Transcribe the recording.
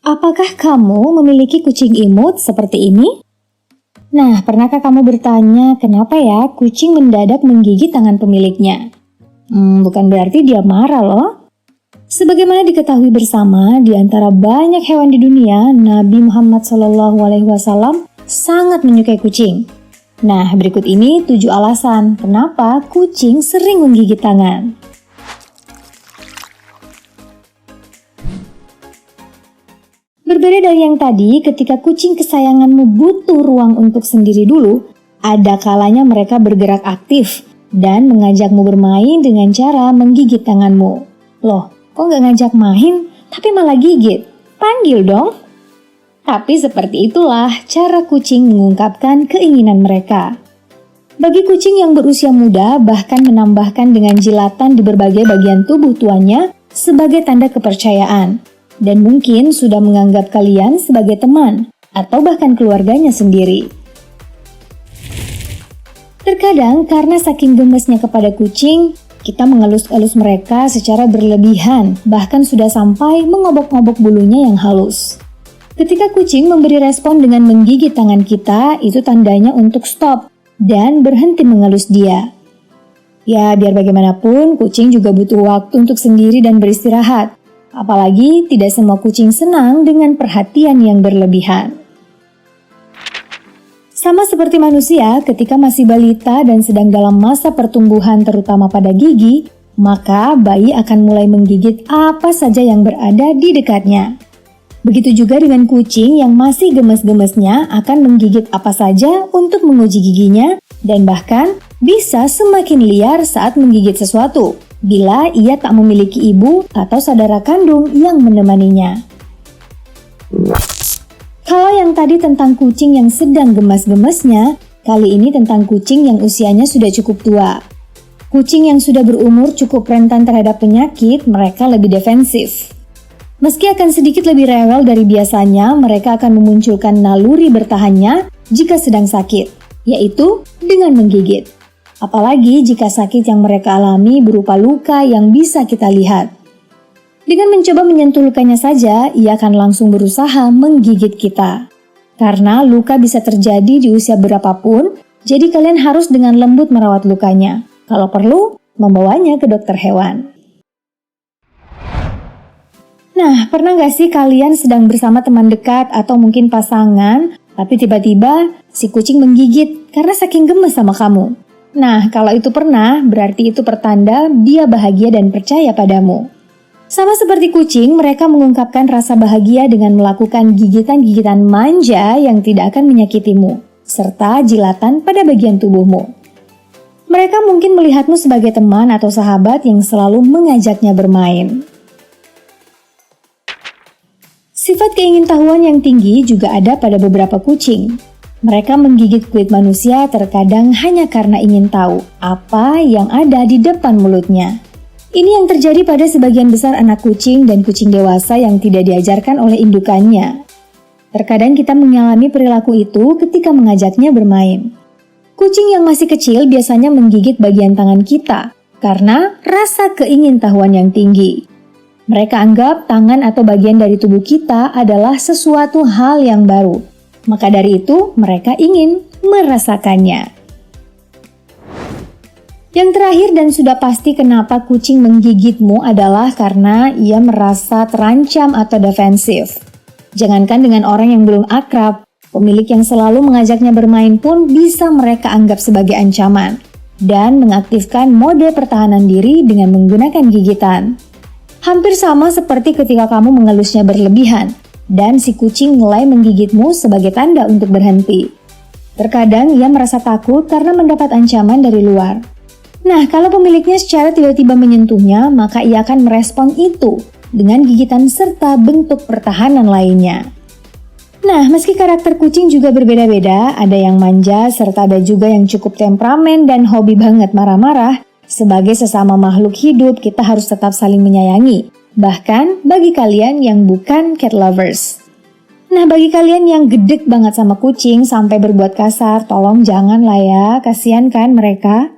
Apakah kamu memiliki kucing imut seperti ini? Nah, pernahkah kamu bertanya kenapa ya kucing mendadak menggigit tangan pemiliknya? Bukan berarti dia marah loh. Sebagaimana diketahui bersama, di antara banyak hewan di dunia, Nabi Muhammad SAW sangat menyukai kucing. Nah, berikut ini 7 alasan kenapa kucing sering menggigit tangan. Berbeda dari yang tadi, ketika kucing kesayanganmu butuh ruang untuk sendiri dulu, ada kalanya mereka bergerak aktif dan mengajakmu bermain dengan cara menggigit tanganmu. Loh, kok nggak ngajak main, tapi malah gigit? Panggil dong! Tapi seperti itulah cara kucing mengungkapkan keinginan mereka. Bagi kucing yang berusia muda, bahkan menambahkan dengan jilatan di berbagai bagian tubuh tuannya sebagai tanda kepercayaan. Dan mungkin sudah menganggap kalian sebagai teman atau bahkan keluarganya sendiri. Terkadang karena saking gemesnya kepada kucing, kita mengelus-elus mereka secara berlebihan, bahkan sudah sampai mengobok-ngobok bulunya yang halus. Ketika kucing memberi respon dengan menggigit tangan kita, itu tandanya untuk stop dan berhenti mengelus dia. Ya, biar bagaimanapun, kucing juga butuh waktu untuk sendiri dan beristirahat. Apalagi tidak semua kucing senang dengan perhatian yang berlebihan. Sama seperti manusia, ketika masih balita dan sedang dalam masa pertumbuhan terutama pada gigi, maka bayi akan mulai menggigit apa saja yang berada di dekatnya. Begitu juga dengan kucing yang masih gemes-gemesnya akan menggigit apa saja untuk menguji giginya dan bahkan bisa semakin liar saat menggigit sesuatu bila ia tak memiliki ibu atau saudara kandung yang menemaninya. Kalau yang tadi tentang kucing yang sedang gemas-gemesnya, kali ini tentang kucing yang usianya sudah cukup tua. Kucing yang sudah berumur cukup rentan terhadap penyakit, mereka lebih defensif. Meski akan sedikit lebih rewel dari biasanya, mereka akan memunculkan naluri bertahannya jika sedang sakit, yaitu dengan menggigit. Apalagi jika sakit yang mereka alami berupa luka yang bisa kita lihat. Dengan mencoba menyentuh lukanya saja, ia akan langsung berusaha menggigit kita. Karena luka bisa terjadi di usia berapapun, jadi kalian harus dengan lembut merawat lukanya. Kalau perlu, membawanya ke dokter hewan. Nah, pernah gak sih kalian sedang bersama teman dekat atau mungkin pasangan, tapi tiba-tiba si kucing menggigit karena saking gemes sama kamu? Nah, kalau itu pernah, berarti itu pertanda dia bahagia dan percaya padamu. Sama seperti kucing, mereka mengungkapkan rasa bahagia dengan melakukan gigitan-gigitan manja yang tidak akan menyakitimu, serta jilatan pada bagian tubuhmu. Mereka mungkin melihatmu sebagai teman atau sahabat yang selalu mengajaknya bermain. Sifat keingintahuan yang tinggi juga ada pada beberapa kucing. Mereka menggigit kulit manusia terkadang hanya karena ingin tahu apa yang ada di depan mulutnya. Ini yang terjadi pada sebagian besar anak kucing dan kucing dewasa yang tidak diajarkan oleh indukannya. Terkadang kita mengalami perilaku itu ketika mengajaknya bermain. Kucing yang masih kecil biasanya menggigit bagian tangan kita karena rasa keingintahuan yang tinggi. Mereka anggap tangan atau bagian dari tubuh kita adalah sesuatu hal yang baru. Maka dari itu, mereka ingin merasakannya. Yang terakhir dan sudah pasti kenapa kucing menggigitmu adalah karena ia merasa terancam atau defensif. Jangankan dengan orang yang belum akrab, pemilik yang selalu mengajaknya bermain pun bisa mereka anggap sebagai ancaman dan mengaktifkan mode pertahanan diri dengan menggunakan gigitan. Hampir sama seperti ketika kamu mengelusnya berlebihan, dan si kucing mulai menggigitmu sebagai tanda untuk berhenti. Terkadang ia merasa takut karena mendapat ancaman dari luar. Nah, kalau pemiliknya secara tiba-tiba menyentuhnya, maka ia akan merespon itu dengan gigitan serta bentuk pertahanan lainnya. Nah, meski karakter kucing juga berbeda-beda, ada yang manja serta ada juga yang cukup temperamen dan hobi banget marah-marah, sebagai sesama makhluk hidup kita harus tetap saling menyayangi. Bahkan bagi kalian yang bukan cat lovers. Nah, bagi kalian yang gedek banget sama kucing sampai berbuat kasar, tolong jangan lah ya, kasihan kan mereka.